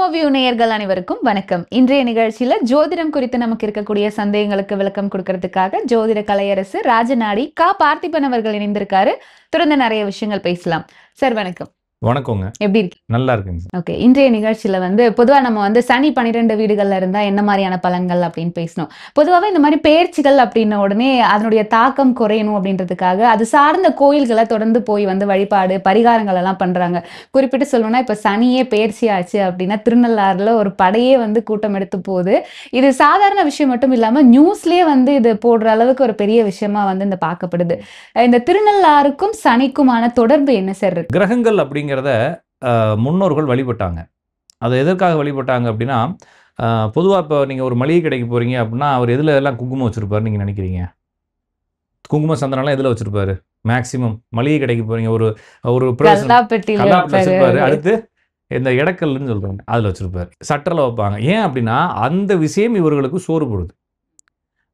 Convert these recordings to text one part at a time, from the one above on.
இன்ஃபோவியூ நேயர்கள் அனைவருக்கும் வணக்கம். இன்றைய நிகழ்ச்சியில ஜோதிடம் குறித்து நமக்கு இருக்கக்கூடிய சந்தேகங்களுக்கு விளக்கம் கொடுக்கறதுக்காக ஜோதிட கலையரசு ராஜநாடி பார்த்திபன் அவர்கள் இணைந்திருக்காரு. தொடர்ந்து நிறைய விஷயங்கள் பேசலாம். சார் வணக்கம். வணக்கங்க. எப்படி இருக்கீங்க? நல்லா இருக்குங்க. ஓகே, இன்றைய நிகழ்ச்சியில பொதுவா நம்ம சனி 12 வீடுகள்ல இருந்தா என்ன மாதிரியான பலன்கள் அப்படின்னு பேசணும். பொதுவாகவே இந்த மாதிரி பெயர்ச்சிகள் அப்படின்ன உடனே அதனுடைய தாக்கம் குறையணும் அப்படின்றதுக்காக அது சார்ந்த கோயில்களை தொடர்ந்து போய் வழிபாடு பரிகாரங்கள் எல்லாம் பண்றாங்க. குறிப்பிட்டு சொல்லணும்னா இப்ப சனியே பெயர்ச்சி ஆச்சு அப்படின்னா திருநள்ளாறுல ஒரு படையே கூட்டம் எடுத்து போகுது. இது சாதாரண விஷயம் மட்டும் இல்லாம நியூஸ்லயே இது போடுற அளவுக்கு ஒரு பெரிய விஷயமா இந்த பார்க்கப்படுது. இந்த திருநள்ளாறுக்கும் சனிக்குமான தொடர்பு என்ன சார் இருக்கு? கிரகங்கள் அப்படிங்கிறத முன்னோர்கள் வழிபட்டாங்க. அது எதற்காக வழிபட்டாங்க அப்படின்னா, பொதுவாக இப்போ நீங்கள் ஒரு மளிகை கடைக்கு போகிறீங்க அப்படின்னா அவர் எதில் எல்லாம் குங்குமம் வச்சுருப்பாரு நீங்கள் நினைக்கிறீங்க? குங்கும சந்தனம்லாம் எதில் வச்சுருப்பாரு? மேக்சிமம் மளிகை கடைக்கு போகிறீங்க ஒரு ஒரு வச்சுருப்பாரு. அடுத்து இந்த இடக்கல்னு சொல்கிறாங்க அதில் வச்சுருப்பாரு. சட்டரில் வைப்பாங்க. ஏன் அப்படின்னா அந்த விஷயம் இவர்களுக்கு சோறு போடுது.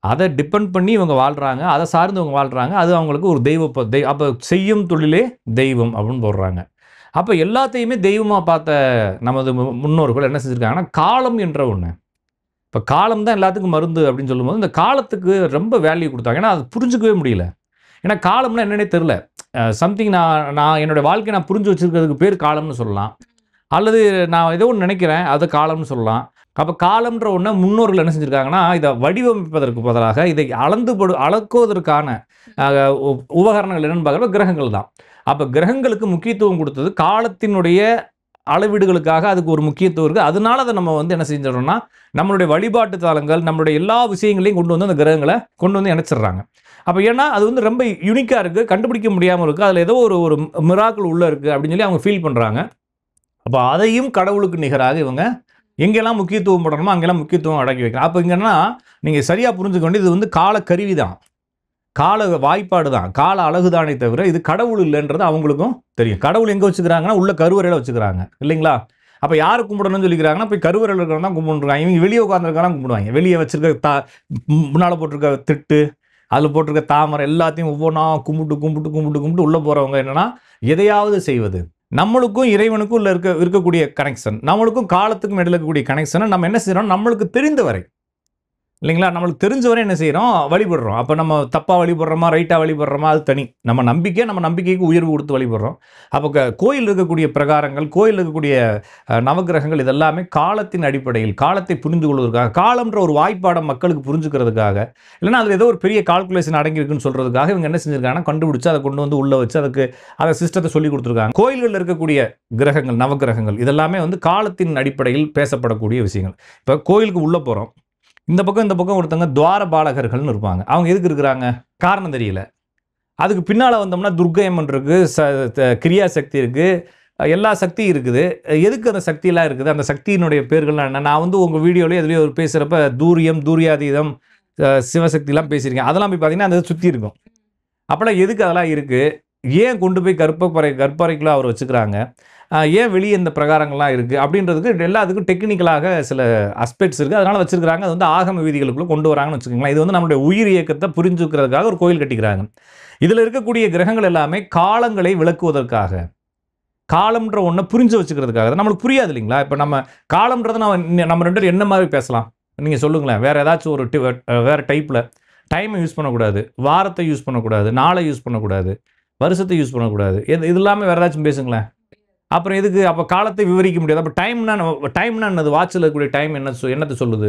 அதை டிபெண்ட் பண்ணி இவங்க வாழ்கிறாங்க, அதை சார்ந்து இவங்க வாழ்கிறாங்க. அது அவங்களுக்கு ஒரு அப்போ செய்யும் தொழிலே தெய்வம் அப்படின்னு போடுறாங்க. அப்போ எல்லாத்தையுமே தெய்வமாக பார்த்த நமது முன்னோர்கள் என்ன செஞ்சுருக்காங்கன்னா காலம் என்ற ஒன்று. இப்போ காலம் தான் எல்லாத்துக்கும் மருந்து அப்படின்னு சொல்லும்போது இந்த காலத்துக்கு ரொம்ப வேல்யூ கொடுத்தாங்க. ஏன்னா அது புரிஞ்சுக்கவே முடியல. ஏன்னா காலம்னா என்னன்னே தெரில. சம்திங் நான் என்னோடய வாழ்க்கையை நான் புரிஞ்சு வச்சுருக்கிறதுக்கு பேர் காலம்னு சொல்லலாம், அல்லது நான் ஏதோ ஒன்று நினைக்கிறேன் அது காலம்னு சொல்லலாம். அப்போ காலம்ன்ற ஒன்று முன்னோர்கள் என்ன செஞ்சுருக்காங்கன்னா இதை வடிவமைப்பதற்கு பதிலாக இதை அளக்குவதற்கான உபகரணங்கள் என்னென்னு பார்க்குறப்ப கிரகங்கள் தான். அப்போ கிரகங்களுக்கு முக்கியத்துவம் கொடுத்தது காலத்தினுடைய அளவீடுகளுக்காக அதுக்கு ஒரு முக்கியத்துவம் இருக்குது. அதனால அதை நம்ம என்ன செஞ்சிடறோம்னா நம்மளுடைய வழிபாட்டு தலங்கள் நம்மளுடைய எல்லா விஷயங்களையும் கொண்டு அந்த கிரகங்களை கொண்டு இணைச்சிடுறாங்க. அப்போ ஏன்னா அது ரொம்ப யூனிக்காக இருக்குது, கண்டுபிடிக்க முடியாமல் இருக்குது, அதில் ஏதோ ஒரு மிராக்கிள் உள்ளே இருக்குது அப்படின்னு சொல்லி அவங்க ஃபீல் பண்ணுறாங்க. அப்போ அதையும் கடவுளுக்கு நிகராக இவங்க எங்கெல்லாம் முக்கியத்துவம் போடணுமோ அங்கெல்லாம் முக்கியத்துவம் அடக்கி வைக்கலாம். அப்போ இங்கன்னா நீங்கள் சரியாக புரிஞ்சுக்க வேண்டியது இது கால கருவி தான், கால வாய்ப்பாடு தான், கால அழகு தானே தவிர இது கடவுள் இல்லைன்றது அவங்களுக்கும் தெரியும். கடவுள் எங்கே வச்சுக்கிறாங்கன்னா உள்ள கருவறையில் வச்சுக்கிறாங்க இல்லைங்களா? அப்போ யார் கும்பிடணும்னு சொல்லிக்கிறாங்கன்னா போய் கருவறையில் இருக்கிறவங்க தான் கும்பிட்டுருக்காங்க. இவங்க வெளியே உட்காந்துருக்கலாம் கும்பிடுவாங்க. வெளியே வச்சிருக்க முன்னால் போட்டிருக்க திட்டு, அதில் போட்டிருக்க தாமரை எல்லாத்தையும் ஒவ்வொன்றா கும்பிட்டு உள்ளே போகிறவங்க என்னென்னா எதையாவது செய்வது. நம்மளுக்கும் இறைவனுக்கும் உள்ள இருக்கக்கூடிய கனெக்ஷன், நம்மளுக்கும் காலத்துக்கும் இடையில இருக்கக்கூடிய கனெக்ஷனை நம்ம என்ன செய்கிறோம், நம்மளுக்கு தெரிந்தவரை இல்லைங்களா, நம்மளுக்கு தெரிஞ்சவரை என்ன செய்கிறோம், வழிபடுறோம். அப்போ நம்ம தப்பாக வழிபடுறோமா ரைட்டாக வழிபடுறோமா அது தனி. நம்ம நம்பிக்கைக்கு உயர்வு கொடுத்து வழிபடுறோம். அப்போ கோயில் இருக்கக்கூடிய பிரகாரங்கள், கோயில் இருக்கக்கூடிய நவகிரகங்கள் இதெல்லாமே காலத்தின் அடிப்படையில் காலத்தை புரிந்து கொள்வதற்காக, காலம்ன்ற ஒரு வாய்ப்பாடை மக்களுக்கு புரிஞ்சுக்கிறதுக்காக, இல்லைன்னா அதில் ஏதோ ஒரு பெரிய கால்குலேஷன் அடங்கியிருக்குன்னு சொல்கிறதுக்காக இவங்க என்ன செஞ்சுருக்காங்கன்னா கண்டுபிடிச்சு அதை கொண்டு உள்ளே வச்சு அதை சிஸ்டத்தை சொல்லி கொடுத்துருக்காங்க. கோயில்களில் இருக்கக்கூடிய கிரகங்கள் நவகிரகங்கள் இதெல்லாமே காலத்தின் அடிப்படையில் பேசப்படக்கூடிய விஷயங்கள். இப்போ கோயிலுக்கு உள்ளே போகிறோம், இந்த பக்கம் ஒருத்தங்க துவார பாலகர்கள்னு இருப்பாங்க. அவங்க எதுக்கு இருக்கிறாங்க காரணம் தெரியல. அதுக்கு பின்னால் வந்தோம்னா துர்க்கையம்மன் இருக்குது, கிரியா சக்தி இருக்குது, எல்லா சக்தியும் இருக்குது. எதுக்கு அந்த சக்தியெல்லாம் இருக்குது, அந்த சக்தியினுடைய பேர்கள்லாம் என்ன? நான் உங்கள் வீடியோலேயே எதுலேயே ஒரு பேசுகிறப்ப தூரியாதீதம் சிவசக்திலாம் பேசியிருக்கேன். அதெல்லாம் போய் பார்த்தீங்கன்னா அந்த சுற்றி இருக்கும். அப்போலாம் எதுக்கு அதெல்லாம் இருக்குது, ஏன் கொண்டு போய் கற்பறைக்குள்ளே அவர் வச்சுக்கிறாங்க, ஏன் வெளியே இந்த பிரகாரங்கள்லாம் இருக்குது அப்படின்றதுக்கு எல்லாத்துக்கும் டெக்னிக்கலாக சில அஸ்பெக்ட்ஸ் இருக்குது. அதனால் வச்சுருக்கிறாங்க. அது ஆகம விதிகளுக்குள்ளே கொண்டு வராங்கன்னு வச்சுக்கோங்களேன். இது நம்மளுடைய உயிர் இயக்கத்தை புரிஞ்சுக்கிறதுக்காக ஒரு கோயில் கட்டிக்கிறாங்க. இதில் இருக்கக்கூடிய கிரகங்கள் எல்லாமே காலங்களை விளக்குவதற்காக, காலம்ன்ற ஒன்றை புரிஞ்சு வச்சுக்கிறதுக்காக. நம்மளுக்கு புரியாது இல்லைங்களா? இப்போ நம்ம காலம்ன்றதை நம்ம ரெண்டு என்ன மாதிரி பேசலாம் நீங்கள் சொல்லுங்களேன். வேறு ஏதாச்சும் ஒரு வேறு டைப்பில் டைமை யூஸ் பண்ணக்கூடாது, வாரத்தை யூஸ் பண்ணக்கூடாது, நாளை யூஸ் பண்ணக்கூடாது, வருஷத்தை யூஸ் பண்ணக்கூடாது, இது இல்லாமல் வேறு ஏதாச்சும் பேசுங்களேன். அப்புறம் எதுக்கு அப்போ காலத்தை விவரிக்க முடியாது. அப்போ டைம்னா என்னது, வாட்சில் இருக்கக்கூடிய டைம் என்னத்தை சொல்லுது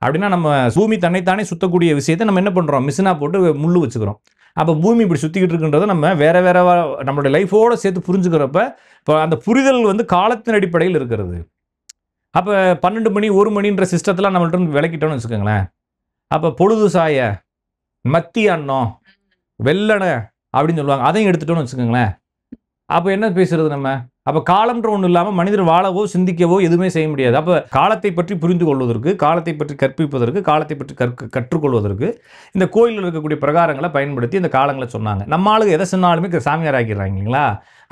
அப்படின்னா நம்ம பூமி தன்னைத்தானே சுற்றக்கூடிய விஷயத்தை நம்ம என்ன பண்ணுறோம், மிஷினாக போட்டு முள்ளு வச்சுக்கிறோம். அப்போ பூமி இப்படி சுற்றிக்கிட்டு இருக்குன்றதை நம்ம வேறு நம்மளுடைய லைஃபோடு சேர்த்து புரிஞ்சுக்கிறப்ப இப்போ அந்த புரிதல் காலத்தின் அடிப்படையில் இருக்கிறது. அப்போ 12 மணி 1 மணின்ற சிஸ்டத்தெலாம் நம்மள்ட்ட விளக்கிட்டோன்னு வச்சுக்கோங்களேன். அப்போ பொழுது சாய, மத்தியானம், வெள்ளனை அப்படின்னு சொல்லுவாங்க, அதையும் எடுத்துட்டோன்னு வச்சுக்கோங்களேன். அப்போ என்ன பேசுறது நம்ம? அப்போ காலம்ன்ற ஒன்று இல்லாமல் மனிதர் வாழவோ சிந்திக்கவோ எதுவுமே செய்ய முடியாது. அப்போ காலத்தை பற்றி புரிந்து கொள்வதற்கு, காலத்தை பற்றி கற்பிப்பதற்கு, காலத்தை பற்றி கற்றுக்கொள்வதற்கு இந்த கோயிலில் இருக்கக்கூடிய பிரகாரங்களை பயன்படுத்தி இந்த காலங்களை சொன்னாங்க. நம்ம ஆளுங்க எதை சொன்னாலுமே சாமியார் ஆக்கிடுறாங்க இல்லைங்களா?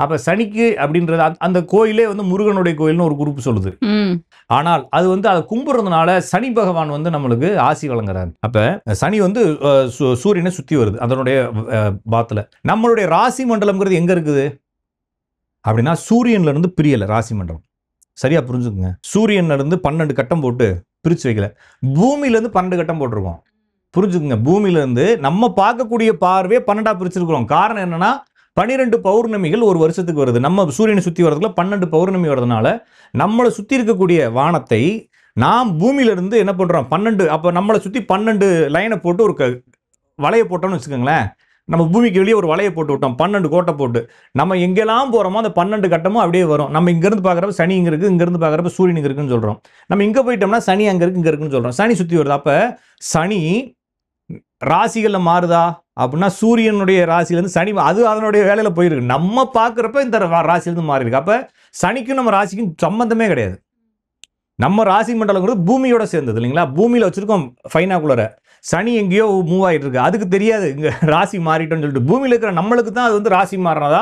அப்போ சனிக்கு அப்படின்றது அந்த கோயிலே முருகனுடைய கோயில்னு ஒரு குரூப் சொல்லுது. ஆனால் அது அதை கும்பிட்றதுனால சனி பகவான் நம்மளுக்கு ஆசி வழங்குறாரு. அப்போ சனி சூரியனை சுற்றி வருது அதனுடைய பாத்தில். நம்மளுடைய ராசி மண்டலம்ங்கிறது எங்கே இருக்குது அப்படின்னா சூரியன்லேருந்து பிரியலை ராசி மண்டலம். சரியா புரிஞ்சுக்குங்க. சூரியன்ல இருந்து 12 கட்டம் போட்டு பிரிச்சு வைக்கல. பூமியில இருந்து 12 கட்டம் போட்டிருக்கோம். புரிஞ்சுக்குங்க. பூமியில இருந்து நம்ம பார்க்கக்கூடிய பார்வையே 12ஆ பிரிச்சிருக்கிறோம். காரணம் என்னன்னா 12 பௌர்ணமிகள் ஒரு வருஷத்துக்கு வருது. நம்ம சூரியனை சுத்தி வரதுக்குள்ள 12 பௌர்ணமி வரதுனால நம்மளை சுத்தி இருக்கக்கூடிய வானத்தை நாம் பூமியில இருந்து என்ன பண்றோம் 12 அப்ப நம்மளை சுத்தி 12 லைனை போட்டு ஒரு வளைய போட்டோம்னு வச்சுக்கோங்களேன். நம்ம பூமிக்கு வெளியே ஒரு வளைய போட்டு விட்டோம் 12 கோட்டை போட்டு. நம்ம எங்கெல்லாம் போறோமோ அந்த 12 கட்டமும் அப்படியே வரும். நம்ம இங்க இருந்து பாக்குறப்ப சனி இங்க இருக்கு, இங்க இருந்து பாக்குறப்ப சூரியன் இங்க இருக்குன்னு சொல்றோம். நம்ம இங்க போயிட்டோம்னா சனி அங்க இருக்கு, இங்க இருக்குன்னு சொல்றோம். சனி சுத்தி வருது. அப்ப சனி ராசிகள்ல மாறுதா அப்படின்னா சூரியனுடைய ராசியிலேருந்து சனி அது அதனுடைய வேலையில போயிருக்கு. நம்ம பார்க்குறப்ப இந்த ராசியிலேருந்து மாறி இருக்கு. அப்ப சனிக்கும் நம்ம ராசிக்கும் சம்பந்தமே கிடையாது. நம்ம ராசி மண்டலங்கிறது பூமியோட சேர்ந்தது இல்லைங்களா? பூமியில வச்சிருக்கோம் ஃபைனாகுலரை. சனி எங்கேயோ மூவ் ஆகிட்டு இருக்கு. அதுக்கு தெரியாது இங்க ராசி மாறிட்டோம்னு சொல்லிட்டு. பூமியில இருக்கிற நம்மளுக்கு தான் அது வந்து ராசி மாறினதா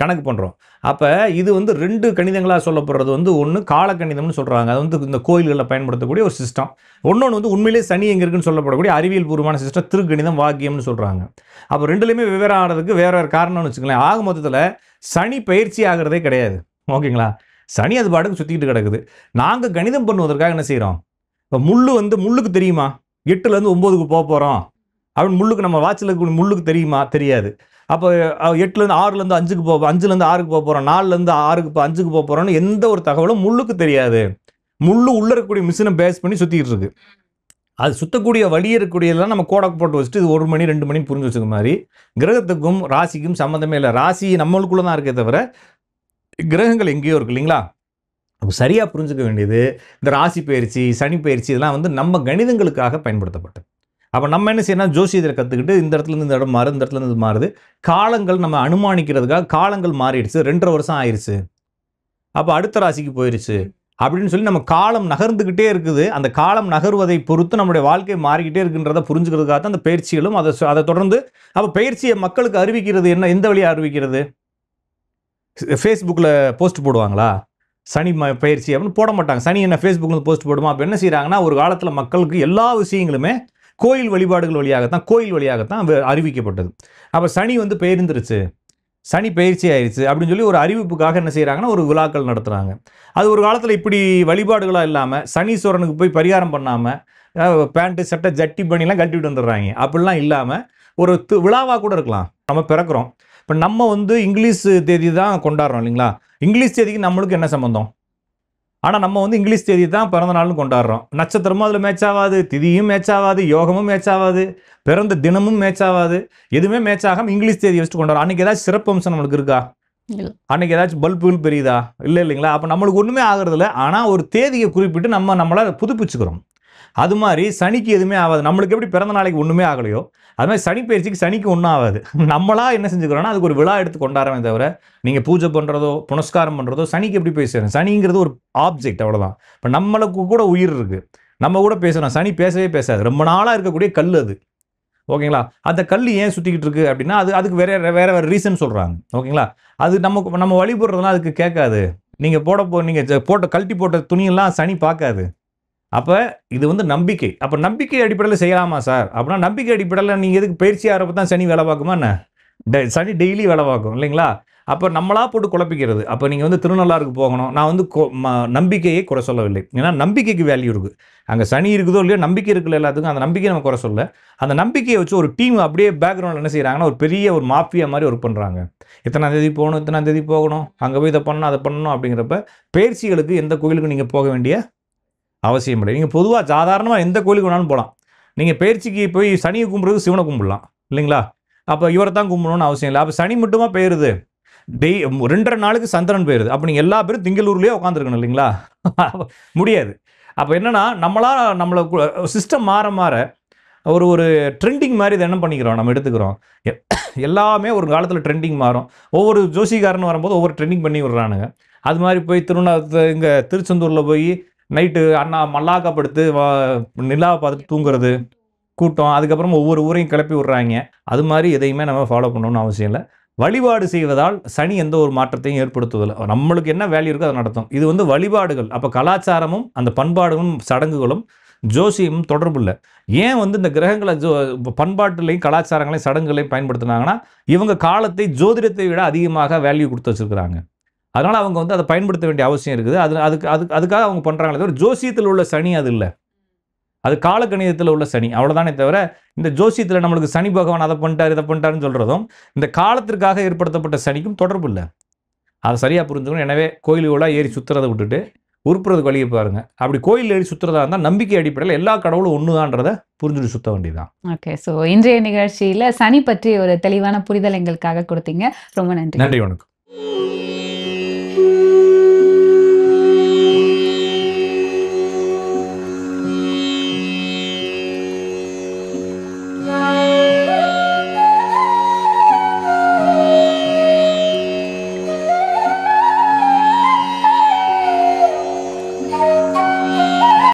கணக்கு பண்றோம். அப்ப இது வந்து 2 கணிதங்களா சொல்லப்படுறது வந்து ஒன்று கால கணிதம்னு சொல்றாங்க. அது வந்து இந்த கோயில்களில் பயன்படுத்தக்கூடிய ஒரு சிஸ்டம். இன்னொன்று வந்து உண்மையிலேயே சனி எங்க இருக்குன்னு சொல்லப்படக்கூடிய அறிவியல் பூர்வமான சிஸ்டம் திருக்கணிதம் வாக்கியம்னு சொல்றாங்க. அப்போ ரெண்டுலையுமே வெவ்வேறு ஆகிறதுக்கு வேற வேறு காரணம்னு வச்சுக்கலாம். ஆக மொத்தத்தில் சனி பயிற்சி ஆகிறதே கிடையாது. ஓகேங்களா? சனி அது பாட்டுக்கு சுத்திக்கிட்டு கிடக்குது. நாங்கள் கணிதம் பண்ணுவதற்காக என்ன செய்கிறோம்? இப்போ முள்ளுக்கு தெரியுமா 8லேருந்து 9க்கு போக போகிறோம் அப்படின்னு முள்ளுக்கு நம்ம வாட்சில் இருக்க முள்ளுக்கு தெரியுமா? தெரியாது. அப்போ 8லேருந்து 6லேருந்து 5க்கு 5லேருந்து 6க்கு போக போகிறோம், 4லேருந்து 6க்கு 5க்கு போக போகிறோம்னு எந்த ஒரு தகவலும் முள்ளுக்கு தெரியாது. முள்ளு உள்ள இருக்கக்கூடிய மிஷினை பேஸ் பண்ணி சுற்றிக்கிட்டு இருக்கு. அது சுத்தக்கூடிய வழி இருக்கக்கூடியதெல்லாம் நம்ம கோடக்கு போட்டு வச்சுட்டு இது 1 மணி 2 மணி புரிஞ்சு வச்சுக்க மாதிரி கிரகத்துக்கும் ராசிக்கும் சம்மந்தமே இல்லை. ராசி நம்மளுக்குள்ள தான் இருக்கே தவிர கிரகங்கள் எங்கேயோ இருக்கு இல்லைங்களா? அப்போ சரியாக புரிஞ்சுக்க வேண்டியது இந்த ராசி பயிற்சி சனி பயிற்சி இதெல்லாம் வந்து நம்ம கணிதங்களுக்காக பயன்படுத்தப்பட்டது. அப்போ நம்ம என்ன செய்யணும்? ஜோசியத்தை கற்றுக்கிட்டு இந்த இடத்துலேருந்து இந்த இடம் மாறுது, இந்த இடத்துலேருந்து இது மாறுது. காலங்கள் நம்ம அனுமானிக்கிறதுக்காக காலங்கள் மாறிடுச்சு. 2.5 வருஷம் ஆயிடுச்சு. அப்போ அடுத்த ராசிக்கு போயிடுச்சு அப்படின்னு சொல்லி நம்ம காலம் நகர்ந்துக்கிட்டே இருக்குது. அந்த காலம் நகர்வதை பொறுத்து நம்மளுடைய வாழ்க்கை மாறிக்கிட்டே இருக்குன்றதை புரிஞ்சுக்கிறதுக்காக தான் அந்த பயிற்சிகளும் அதை தொடர்ந்து. அப்போ பயிற்சியை மக்களுக்கு அறிவிக்கிறது என்ன? எந்த வழியாக அறிவிக்கிறது? ஃபேஸ்புக்கில் போஸ்ட் போடுவாங்களா சனி பயிற்சி அப்படின்னு? போட மாட்டாங்க. சனி என்ன ஃபேஸ்புக்கில் போஸ்ட் போடுமா? அப்போ என்ன செய்கிறாங்கன்னா ஒரு காலத்தில் மக்களுக்கு எல்லா விஷயங்களுமே கோயில் வழிபாடுகள் வழியாகத்தான் கோயில் வழியாகத்தான் அறிவிக்கப்பட்டது. அப்போ சனி வந்து பெயர்ந்துருச்சு, சனி பயிற்சி ஆயிடுச்சு அப்படின்னு சொல்லி ஒரு அறிவிப்புக்காக என்ன செய்கிறாங்கன்னா ஒரு விழாக்கள் நடத்துகிறாங்க. அது ஒரு காலத்தில் இப்படி வழிபாடுகளாக இல்லாமல் சனீஸ்வரனுக்கு போய் பரிகாரம் பண்ணாமல் பேண்ட்டு சட்டை ஜட்டி பண்ணிலாம் கட்டிவிட்டு வந்துடுறாங்க. அப்படிலாம் இல்லாமல் ஒரு விழாவாக கூட இருக்கலாம். நம்ம பிறக்கிறோம். இப்போ நம்ம வந்து இங்கிலீஷ் தேதி தான் கொண்டாடுறோம் இல்லைங்களா? இங்கிலீஷ் தேதிக்கு நம்மளுக்கு என்ன சம்பந்தம்? ஆனால் நம்ம வந்து இங்கிலீஷ் தேதி தான் பிறந்த நாள்னு கொண்டாடுறோம். நட்சத்திரமும் அதில் மேட்ச் ஆகாது, திதியும் மேட்ச் ஆகாது, யோகமும் மேட்ச் ஆகாது, பிறந்த தினமும் மேட்ச் ஆகாது, எதுவுமே மேட்ச் ஆகாமல் இங்கிலீஷ் தேதி வச்சுட்டு கொண்டாடுறோம். அன்றைக்கி ஏதாச்சும் சிறப்பு அம்சம் நம்மளுக்கு இருக்கா? அன்றைக்கி ஏதாச்சும் பல்புகள் பெரியுதா? இல்லை இல்லைங்களா? அப்போ நம்மளுக்கு ஒன்றுமே ஆகிறதில்ல. ஆனால் ஒரு தேதியை குறிப்பிட்டு நம்மளை புதுப்பிச்சுக்கிறோம். அது மாதிரி சனிக்கு எதுவுமே ஆகாது. நம்மளுக்கு எப்படி பிறந்த நாளைக்கு ஒன்றுமே ஆகலையோ அது மாதிரி சனி பயிற்சிக்கு சனிக்கு ஒன்றும் ஆகாது. நம்மளா என்ன செஞ்சுக்கிறோன்னா அதுக்கு ஒரு விழா எடுத்து கொண்டாடுறமே தவிர நீங்கள் பூஜை பண்ணுறதோ புனஸ்காரம் பண்ணுறதோ சனிக்கு எப்படி போய் சேரும்? சனிங்கிறது ஒரு ஆப்ஜெக்ட், அவ்வளோதான். இப்போ நம்மளுக்கு கூட உயிர் இருக்குது, நம்ம கூட பேசுகிறோம். சனி பேசவே பேசாது. ரொம்ப நாளாக இருக்கக்கூடிய கல் அது. ஓகேங்களா? அந்த கல் ஏன் சுற்றிக்கிட்டு இருக்குது அப்படின்னா அதுக்கு வேறு ரீசன் சொல்கிறாங்க. ஓகேங்களா? அது நம்ம வழிபடுறதுலாம் அதுக்கு கேட்காது. நீங்கள் நீங்கள் கழட்டி போட்ட துணியெல்லாம் சனி பார்க்காது. அப்போ இது வந்து நம்பிக்கை. அப்போ நம்பிக்கை அடிப்படையில் செய்யலாமா சார் அப்படின்னா நம்பிக்கை அடிப்படையில் நீங்கள் எதுக்கு பயிற்சி ஆகிறப்ப தான் சனி வேலை பார்க்குமா என்ன? சனி டெய்லி வேலை பார்க்கும் இல்லைங்களா? அப்போ நம்மளா போட்டு குழப்பிக்கிறது. அப்போ நீங்கள் வந்து திருநள்ளாருக்கு போகணும். நான் வந்து நம்பிக்கையை குறை சொல்லவில்லை. ஏன்னா நம்பிக்கைக்கு வேல்யூ இருக்குது. அங்கே சனி இருக்குதோ இல்லையோ நம்பிக்கை இருக்குல்ல எல்லாத்துக்கும். அந்த நம்பிக்கையை நம்ம குறை சொல்ல. அந்த நம்பிக்கையை வச்சு ஒரு டீம் அப்படியே பேக்ரவுண்டில் என்ன செய்கிறாங்கன்னா ஒரு பெரிய ஒரு மாஃபியா மாதிரி ஒர்க் பண்ணுறாங்க. இத்தனாம் தேதி போகணும், இத்தனாம் தேதி போகணும், அங்கே போய் இதை பண்ணணும் அதை பண்ணணும் அப்படிங்கிறப்ப பயிற்சிகளுக்கு எந்த கோயிலுக்கு நீங்கள் போக வேண்டிய அவசியம் இல்லை. நீங்கள் பொதுவாக சாதாரணமாக எந்த கோயிலுக்கு வேணாலும் போகலாம். நீங்கள் பயிற்சிக்கு போய் சனியை கும்பிட்றது சிவனை கும்பிடலாம் இல்லைங்களா? அப்போ இவரை தான் கும்பிடணும்னு அவசியம் இல்லை. அப்போ சனி மட்டுமா பெயருது? 2.5 நாளுக்கு சந்திரன் போயிருது. அப்போ நீங்கள் எல்லா பேரும் திங்களூர்லேயே உட்காந்துருக்கணும் இல்லைங்களா? முடியாது. அப்போ என்னென்னா நம்மளை சிஸ்டம் மாற ஒரு ட்ரெண்டிங் மாதிரி இதை என்ன பண்ணிக்கிறோம் நம்ம எடுத்துக்கிறோம். எல்லாமே ஒரு காலத்தில் ட்ரெண்டிங் மாறும். ஒவ்வொரு ஜோசிகாரன்னு வரும்போது ஒவ்வொரு ட்ரெண்டிங் பண்ணி விடுறானுங்க. அது மாதிரி போய் இங்கே திருச்செந்தூரில் போய் நைட்டு மல்லாக்கா படுத்து நிலாவை பார்த்துட்டு தூங்குறது கூட்டம். அதுக்கப்புறம் ஒவ்வொரு ஊரையும் கிளப்பி விட்றாங்க. அது மாதிரி எதையுமே நம்ம ஃபாலோ பண்ணணும்னு அவசியம் இல்லை. வழிபாடு செய்வதால் சனி எந்த ஒரு மாற்றத்தையும் ஏற்படுத்துவதில்லை. நம்மளுக்கு என்ன வேல்யூ இருக்கோ அதை நடத்தும். இது வந்து வழிபாடுகள். அப்போ கலாச்சாரமும் அந்த பண்பாடுகளும் சடங்குகளும் ஜோசியமும் தொடர்பு இல்லை. ஏன் வந்து இந்த கிரகங்களை பண்பாட்டுலையும் கலாச்சாரங்களையும் சடங்குகளையும் பயன்படுத்தினாங்கன்னா இவங்க காலத்தை ஜோதிடத்தை விட அதிகமாக வேல்யூ கொடுத்து வச்சுருக்கிறாங்க. அதனால் அவங்க வந்து அதை பயன்படுத்த வேண்டிய அவசியம் இருக்குது. அதுக்காக அவங்க பண்ணுறாங்களே தவிர ஜோசியத்தில் உள்ள சனி அது இல்லை. அது காலக்கணிதத்தில் உள்ள சனி அவ்வளோதானே தவிர, இந்த ஜோசியத்தில் நம்மளுக்கு சனி பகவான் அதை பண்ணிட்டார் இதை பண்ணிட்டாருன்னு சொல்கிறதும் இந்த காலத்திற்காக ஏற்படுத்தப்பட்ட சனிக்கும் தொடர்பு இல்லை. அதை சரியாக புரிஞ்சுக்கணும். எனவே கோயில்களாக ஏறி சுற்றுறதை விட்டுட்டு உருப்புறதுக்கு வழியை பாருங்க. அப்படி கோயில் ஏறி சுற்றுறதா இருந்தால் நம்பிக்கை அடிப்படையில் எல்லா கடவுளும் ஒன்று தான்றதை புரிஞ்சுட்டு சுற்ற வேண்டியதுதான். ஓகே. ஸோ இன்றைய நிகழ்ச்சியில் சனி பற்றி ஒரு தெளிவான புரிதல் எங்களுக்காக கொடுத்தீங்க. ரொம்ப நன்றி. நன்றி, வணக்கம்.